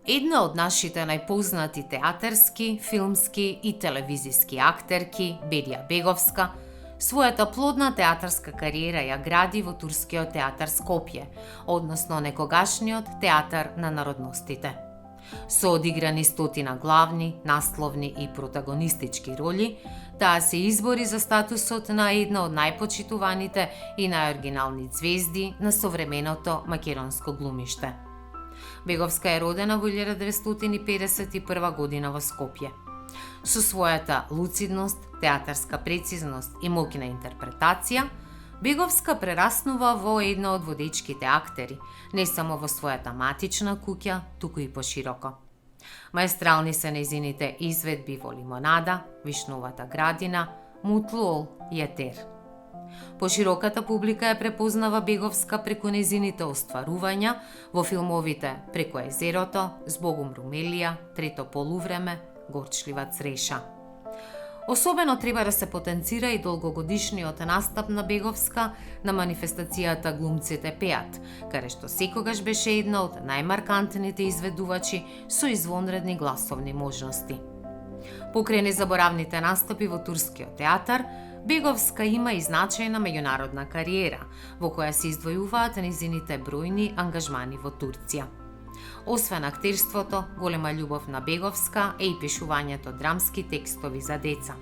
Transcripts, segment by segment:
Една од нашите најпознати театарски, филмски и телевизиски актерки, Бедија Беговска, својата плодна театарска кариера ја гради во Турскиот театар Скопје, односно некогашниот театар на народностите. Со одиграни стотина главни, насловни и протагонистички роли, таа се избори за статусот на една од најпочитуваните и најоригинални звезди на современото македонско глумиште. Беговска е родена во 1951 година во Скопје. Со својата луцидност, театарска прецизност и моќна интерпретација, Беговска прераснува во една од водечките актери, не само во својата матична куќа, туку и пошироко. Маестрални се нејзините изведби во Лимонада, Вишнувата градина, Мутлуол и Етер. Пошироката публика ја препознава Беговска преку нејзините остварувања во филмовите Преку езерото, Збогум Румелија, Трето полувреме, Горчлива цреша. Особено треба да се потенцира и долгогодишниот настап на Беговска на манифестацијата Глумците пеат, каде што секогаш беше една од најмаркантните изведувачи со извонредни гласовни можности. Покрај незаборавните настапи во Турскиот театар, Беговска има и значајна меѓународна кариера, во која се издвојуваат нејзините бројни ангажмани во Турција. Освен актерството, голема љубов на Беговска е и пишувањето драмски текстови за деца.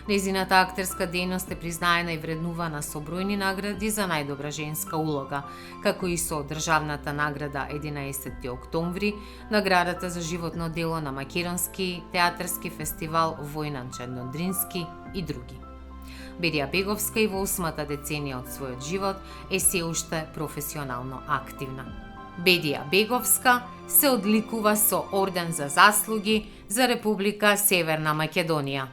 Нејзината актерска дејност е признаена и вреднувана со бројни награди за најдобра женска улога, како и со државната награда 11 октомври, наградата за животно дело на Македонски театарски фестивал Војнан Чернодрински и други. Бедија Беговска и во 8-та деценија од својот живот е се уште професионално активна. Бедија Беговска се одликува со орден за заслуги за Република Северна Македонија.